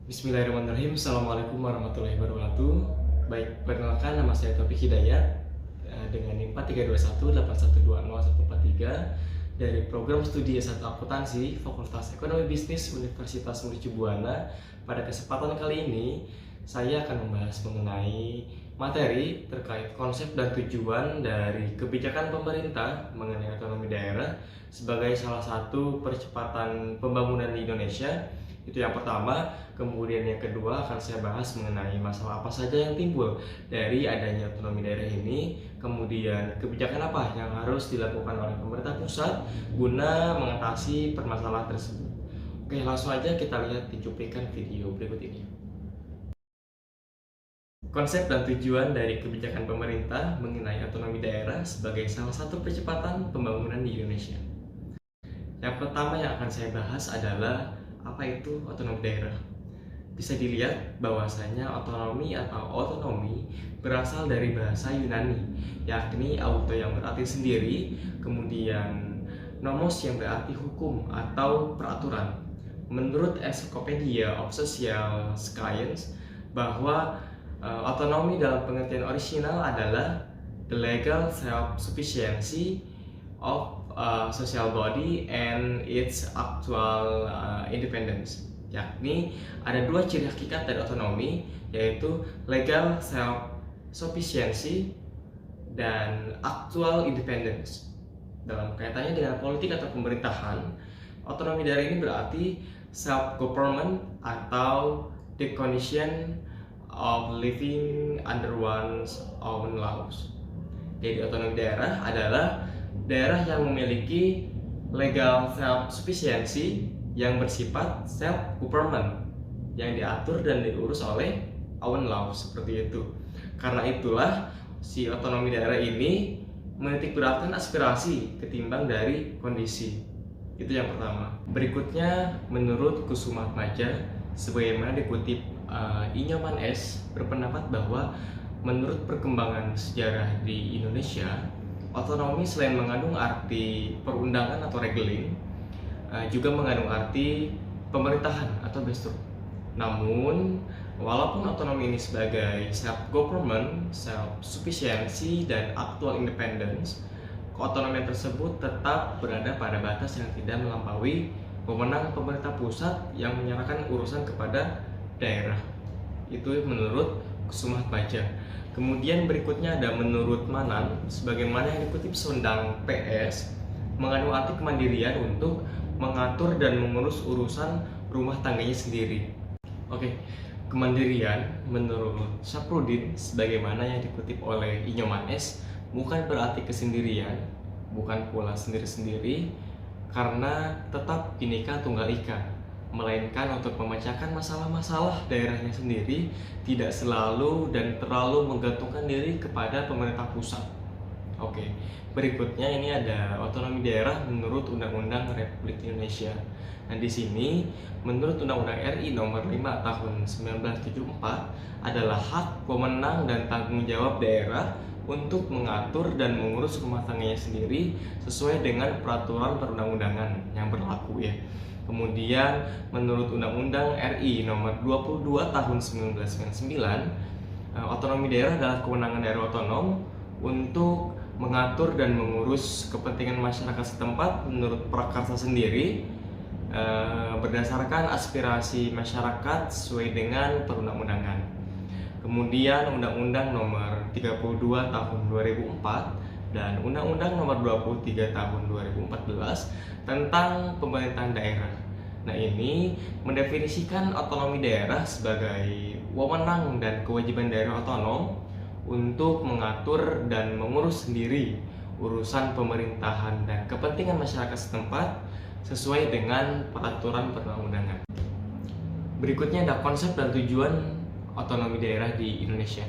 Bismillahirrahmanirrahim. Assalamualaikum warahmatullahi wabarakatuh. Baik, perkenalkan nama saya Taufik Hidayat dengan NIM 432181201143 dari program studi S1 Akuntansi Fakultas Ekonomi Bisnis Universitas Mercu Buana. Pada kesempatan kali ini saya akan membahas mengenai materi terkait konsep dan tujuan dari kebijakan pemerintah mengenai otonomi daerah sebagai salah satu percepatan pembangunan di Indonesia. Itu yang pertama. Kemudian yang kedua akan saya bahas mengenai masalah apa saja yang timbul dari adanya otonomi daerah ini. Kemudian kebijakan apa yang harus dilakukan oleh pemerintah pusat guna mengatasi permasalahan tersebut. Oke, langsung aja kita lihat di cuplikan video berikut ini. Konsep dan tujuan dari kebijakan pemerintah mengenai otonomi daerah sebagai salah satu percepatan pembangunan di Indonesia. Yang pertama yang akan saya bahas adalah apa itu otonomi daerah. Bisa dilihat bahwasanya otonomi atau otonomi berasal dari bahasa Yunani, yakni auto yang berarti sendiri, kemudian nomos yang berarti hukum atau peraturan. Menurut Encyclopedia of Social Science, bahwa otonomi dalam pengertian orisinal adalah the legal self-sufficiency of social body and its actual independence. Yakni ada dua ciri hakikat dari otonomi, yaitu legal self-sufficiency dan actual independence. Dalam kaitannya dengan politik atau pemerintahan, otonomi daerah ini berarti self-government atau the condition of living under one's own laws. Jadi otonomi daerah adalah daerah yang memiliki legal self-sufficiency yang bersifat self-government, yang diatur dan diurus oleh own laws, seperti itu. Karena itulah si otonomi daerah ini menitik beratkan aspirasi ketimbang dari kondisi. Itu yang pertama. Berikutnya, menurut Kusumaatmadja, sebagaimana dikutip Inyoman S, berpendapat bahwa menurut perkembangan sejarah di Indonesia, otonomi selain mengandung arti perundangan atau regeling, juga mengandung arti pemerintahan atau gestur. Namun, walaupun otonomi ini sebagai self-government, self-sufficiency, dan actual independence, keotonomian tersebut tetap berada pada batas yang tidak melampaui wewenang pemerintah pusat yang menyerahkan urusan kepada daerah. Itu menurut Kusumaatmadja. Kemudian berikutnya ada menurut Manan, sebagaimana yang dikutip Sundang PS, mengandung arti kemandirian untuk mengatur dan mengurus urusan rumah tangganya sendiri. Oke, kemandirian menurut Saprudin, sebagaimana yang dikutip oleh Inyoman S, bukan berarti kesendirian, bukan pula sendiri-sendiri, karena tetap Bhinneka Tunggal Ika, melainkan untuk memecahkan masalah-masalah daerahnya sendiri, tidak selalu dan terlalu menggantungkan diri kepada pemerintah pusat. Oke, berikutnya ini ada otonomi daerah menurut Undang-Undang Republik Indonesia. Nah, di sini menurut Undang-Undang RI Nomor 5 Tahun 1974 adalah hak, wewenang, dan tanggung jawab daerah untuk mengatur dan mengurus rumah tangganya sendiri sesuai dengan peraturan perundang-undangan yang berlaku ya. Kemudian menurut Undang-Undang RI Nomor 22 Tahun 1999, otonomi daerah adalah kewenangan daerah otonom untuk mengatur dan mengurus kepentingan masyarakat setempat menurut prakarsa sendiri, berdasarkan aspirasi masyarakat sesuai dengan perundang-undangan. Kemudian Undang-Undang Nomor 32 Tahun 2004 dan Undang-Undang Nomor 23 Tahun 2014 tentang pemerintahan daerah. Nah, ini mendefinisikan otonomi daerah sebagai wewenang dan kewajiban daerah otonom untuk mengatur dan mengurus sendiri urusan pemerintahan dan kepentingan masyarakat setempat sesuai dengan peraturan perundang-undangan. Berikutnya ada konsep dan tujuan otonomi daerah di Indonesia.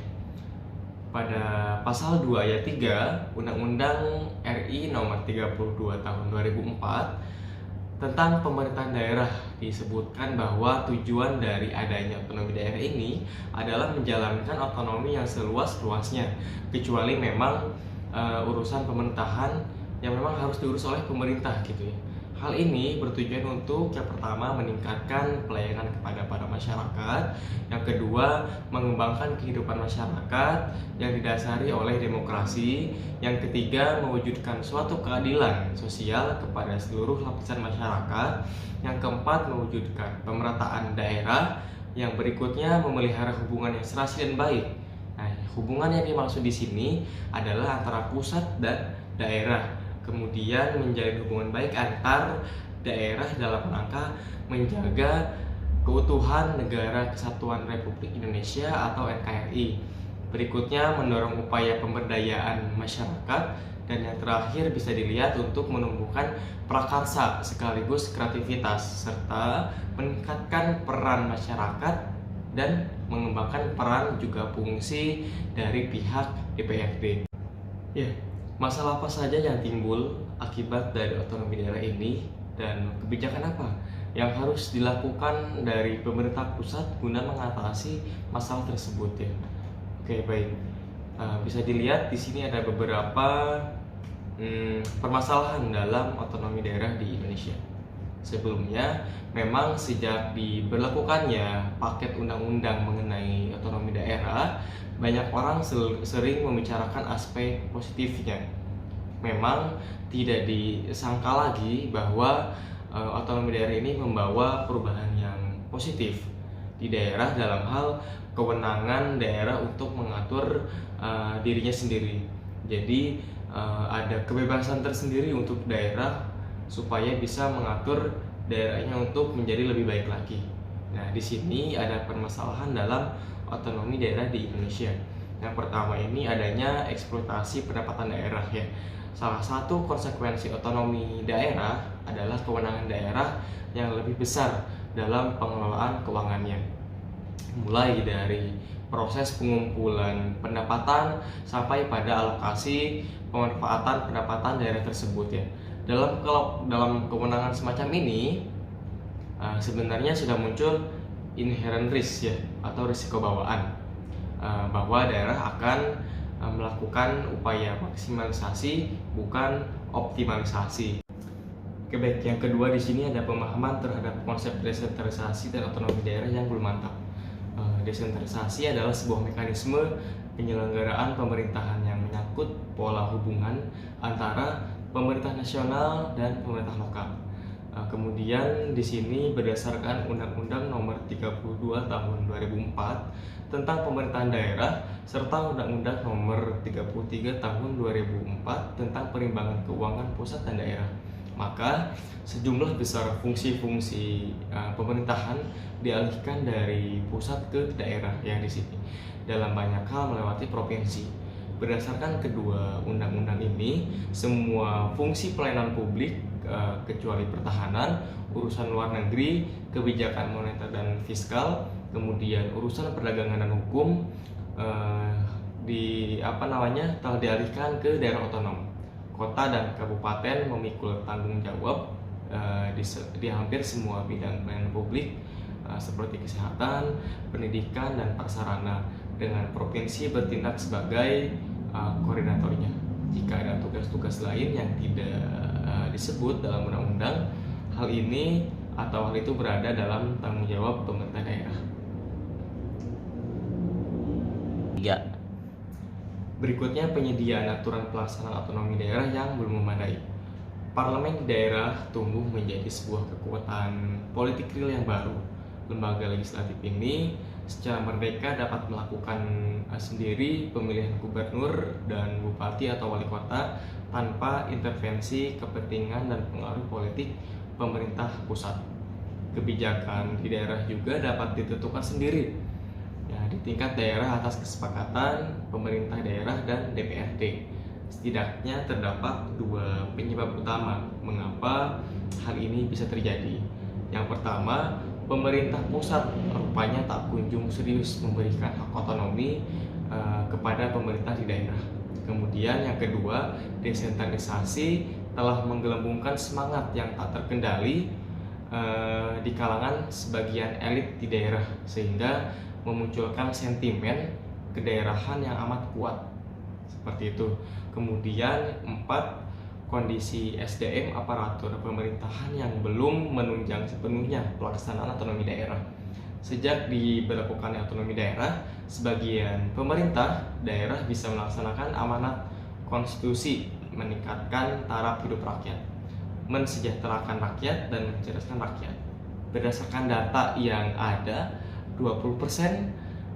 Pada pasal 2 ayat 3 Undang-Undang RI Nomor 32 Tahun 2004 tentang pemerintahan daerah disebutkan bahwa tujuan dari adanya otonomi daerah ini adalah menjalankan otonomi yang seluas-luasnya, kecuali memang urusan pemerintahan yang memang harus diurus oleh pemerintah gitu ya. Hal ini bertujuan untuk yang pertama meningkatkan pelayanan kepada para masyarakat, yang kedua mengembangkan kehidupan masyarakat yang didasari oleh demokrasi, yang ketiga mewujudkan suatu keadilan sosial kepada seluruh lapisan masyarakat, yang keempat mewujudkan pemerataan daerah, yang berikutnya memelihara hubungan yang serasi dan baik. Nah, hubungan yang dimaksud di sini adalah antara pusat dan daerah. Kemudian menjalin hubungan baik antar daerah dalam rangka menjaga keutuhan Negara Kesatuan Republik Indonesia atau NKRI. Berikutnya mendorong upaya pemberdayaan masyarakat, dan yang terakhir bisa dilihat untuk menumbuhkan prakarsa sekaligus kreativitas serta meningkatkan peran masyarakat dan mengembangkan peran juga fungsi dari pihak DPRD. Ya, masalah apa saja yang timbul akibat dari otonomi daerah ini dan kebijakan apa yang harus dilakukan dari pemerintah pusat guna mengatasi masalah tersebut ya. Oke, baik. Bisa dilihat di sini ada beberapa permasalahan dalam otonomi daerah di Indonesia. Sebelumnya, memang sejak diberlakukannya paket undang-undang mengenai otonomi daerah, banyak orang sering membicarakan aspek positifnya. Memang tidak disangka lagi bahwa otonomi daerah ini membawa perubahan yang positif di daerah dalam hal kewenangan daerah untuk mengatur dirinya sendiri. Jadi ada kebebasan tersendiri untuk daerah supaya bisa mengatur daerahnya untuk menjadi lebih baik lagi. Nah, di sini ada permasalahan dalam otonomi daerah di Indonesia. Yang pertama ini adanya eksploitasi pendapatan daerah ya. Salah satu konsekuensi otonomi daerah adalah kewenangan daerah yang lebih besar dalam pengelolaan keuangannya. Mulai dari proses pengumpulan pendapatan sampai pada alokasi pemanfaatan pendapatan daerah tersebut ya. Dalam kewenangan semacam ini sebenarnya sudah muncul inherent risk ya, atau risiko bawaan, bahwa daerah akan melakukan upaya maksimalisasi bukan optimalisasi. Oke, baik. Yang kedua di sini ada pemahaman terhadap konsep desentralisasi dan otonomi daerah yang belum mantap. Desentralisasi adalah sebuah mekanisme penyelenggaraan pemerintahan yang menyangkut pola hubungan antara pemerintah nasional dan pemerintah lokal. Kemudian di sini berdasarkan Undang-Undang Nomor 32 Tahun 2004 tentang pemerintahan daerah serta Undang-Undang Nomor 33 Tahun 2004 tentang perimbangan keuangan pusat dan daerah. Maka sejumlah besar fungsi-fungsi pemerintahan dialihkan dari pusat ke daerah yang di sini dalam banyak hal melewati provinsi. Berdasarkan kedua undang-undang ini, semua fungsi pelayanan publik kecuali pertahanan, urusan luar negeri, kebijakan moneter dan fiskal, kemudian urusan perdagangan dan hukum telah dialihkan ke daerah otonom. Kota dan kabupaten memikul tanggung jawab di hampir semua bidang pelayanan publik seperti kesehatan, pendidikan, dan prasarana, dengan provinsi bertindak sebagai koordinatornya. Jika ada tugas-tugas lain yang tidak disebut dalam undang-undang, hal itu berada dalam tanggung jawab pemerintah daerah. 3. Berikutnya penyediaan aturan pelaksanaan otonomi daerah yang belum memadai. Parlemen di daerah tumbuh menjadi sebuah kekuatan politik real yang baru. Lembaga legislatif ini secara merdeka dapat melakukan sendiri pemilihan gubernur dan bupati atau wali kota tanpa intervensi kepentingan dan pengaruh politik pemerintah pusat. Kebijakan di daerah juga dapat ditentukan sendiri ya, di tingkat daerah atas kesepakatan pemerintah daerah dan DPRD. Setidaknya terdapat dua penyebab utama mengapa hal ini bisa terjadi. Yang pertama, pemerintah pusat rupanya tak kunjung serius memberikan hak otonomi kepada pemerintah di daerah. Kemudian yang kedua, desentralisasi telah menggelembungkan semangat yang tak terkendali di kalangan sebagian elit di daerah, sehingga memunculkan sentimen kedaerahan yang amat kuat seperti itu. Kemudian 4, kondisi SDM aparatur pemerintahan yang belum menunjang sepenuhnya pelaksanaan otonomi daerah. Sejak diberlakukannya otonomi daerah, sebagian pemerintah daerah bisa melaksanakan amanat konstitusi meningkatkan taraf hidup rakyat, mensejahterakan rakyat, dan mencerdaskan rakyat. Berdasarkan data yang ada, 20%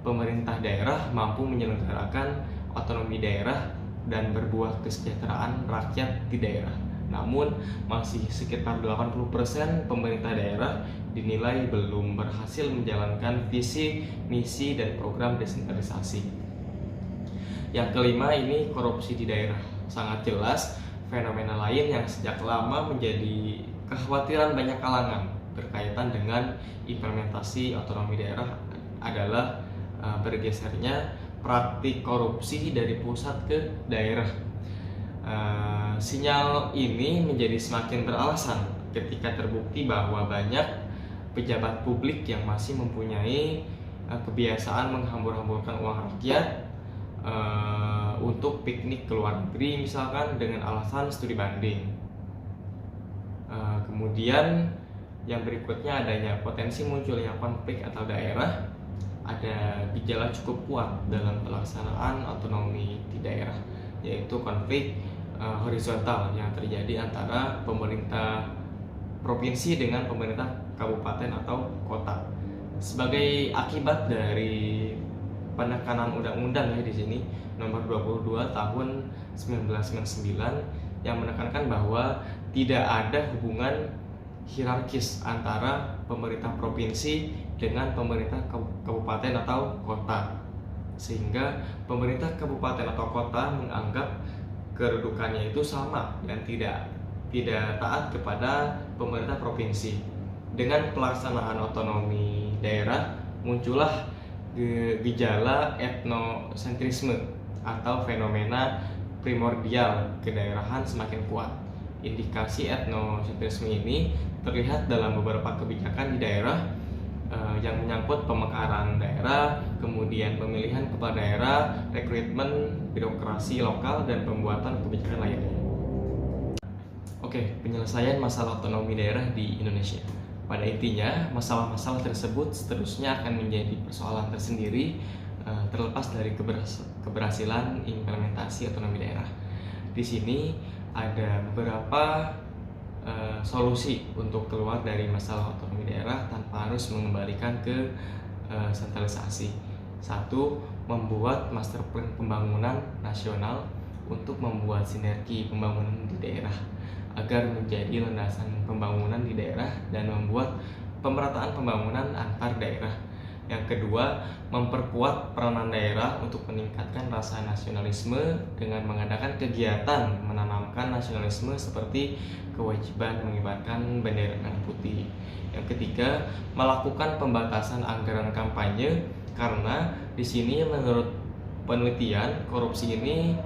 pemerintah daerah mampu menyelenggarakan otonomi daerah dan berbuah kesejahteraan rakyat di daerah. Namun, masih sekitar 80% pemerintah daerah dinilai belum berhasil menjalankan visi, misi, dan program desentralisasi. Yang kelima ini korupsi di daerah. Sangat jelas, fenomena lain yang sejak lama menjadi kekhawatiran banyak kalangan berkaitan dengan implementasi otonomi daerah adalah bergesernya praktik korupsi dari pusat ke daerah. Sinyal ini menjadi semakin beralasan ketika terbukti bahwa banyak pejabat publik yang masih mempunyai kebiasaan menghambur-hamburkan uang rakyat untuk piknik ke luar negeri misalkan dengan alasan studi banding. Kemudian yang berikutnya adanya potensi munculnya konflik atau daerah. Ada gejala cukup kuat dalam pelaksanaan otonomi di daerah, yaitu konflik horizontal yang terjadi antara pemerintah provinsi dengan pemerintah kabupaten atau kota. Sebagai akibat dari penekanan undang-undang ya di sini nomor 22 tahun 1999 yang menekankan bahwa tidak ada hubungan hierarkis antara pemerintah provinsi dengan pemerintah kabupaten atau kota, sehingga pemerintah kabupaten atau kota menganggap kedudukannya itu sama dan tidak taat kepada pemerintah provinsi. Dengan pelaksanaan otonomi daerah muncullah gejala etnosentrisme atau fenomena primordial kedaerahan semakin kuat. Indikasi etnosentrisme ini terlihat dalam beberapa kebijakan di daerah yang menyangkut pemekaran daerah, kemudian pemilihan kepala daerah, rekrutmen birokrasi lokal, dan pembuatan kebijakan lainnya. Oke, penyelesaian masalah otonomi daerah di Indonesia. Pada intinya, masalah-masalah tersebut seterusnya akan menjadi persoalan tersendiri terlepas dari keberhasilan implementasi otonomi daerah. Di sini ada beberapa solusi untuk keluar dari masalah otonomi daerah tanpa harus mengembalikan ke sentralisasi. Satu, membuat master plan pembangunan nasional untuk membuat sinergi pembangunan di daerah agar menjadi landasan pembangunan di daerah dan membuat pemerataan pembangunan antar daerah. Yang kedua, memperkuat peranan daerah untuk meningkatkan rasa nasionalisme dengan mengadakan kegiatan menanamkan nasionalisme seperti kewajiban mengibarkan bendera merah putih. Yang ketiga, melakukan pembatasan anggaran kampanye karena di sini menurut penelitian korupsi ini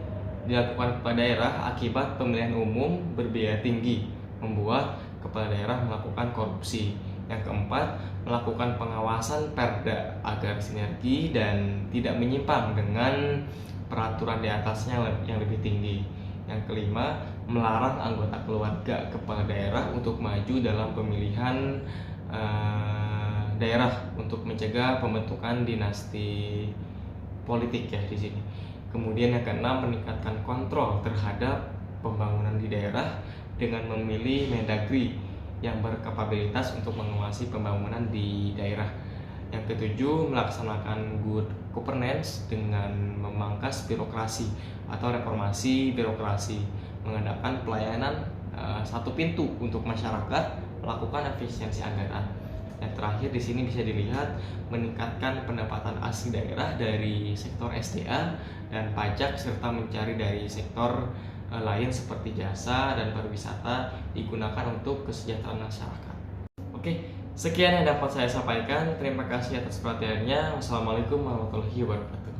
dilakukan kepada daerah akibat pemilihan umum berbiaya tinggi, membuat kepala daerah melakukan korupsi. Yang keempat, melakukan pengawasan perda agar sinergi dan tidak menyimpang dengan peraturan di atasnya yang lebih tinggi. Yang kelima, melarang anggota keluarga kepala daerah untuk maju dalam pemilihan daerah untuk mencegah pembentukan dinasti politik ya di sini. Kemudian yang keenam, meningkatkan kontrol terhadap pembangunan di daerah dengan memilih Mendagri yang berkapabilitas untuk menguasai pembangunan di daerah. Yang ketujuh, melaksanakan good governance dengan memangkas birokrasi atau reformasi birokrasi, mengadakan pelayanan satu pintu untuk masyarakat, melakukan efisiensi anggaran. Yang terakhir di sini bisa dilihat meningkatkan pendapatan asli daerah dari sektor SDA dan pajak serta mencari dari sektor lain seperti jasa dan pariwisata digunakan untuk kesejahteraan masyarakat. Oke, sekian yang dapat saya sampaikan. Terima kasih atas perhatiannya. Wassalamualaikum warahmatullahi wabarakatuh.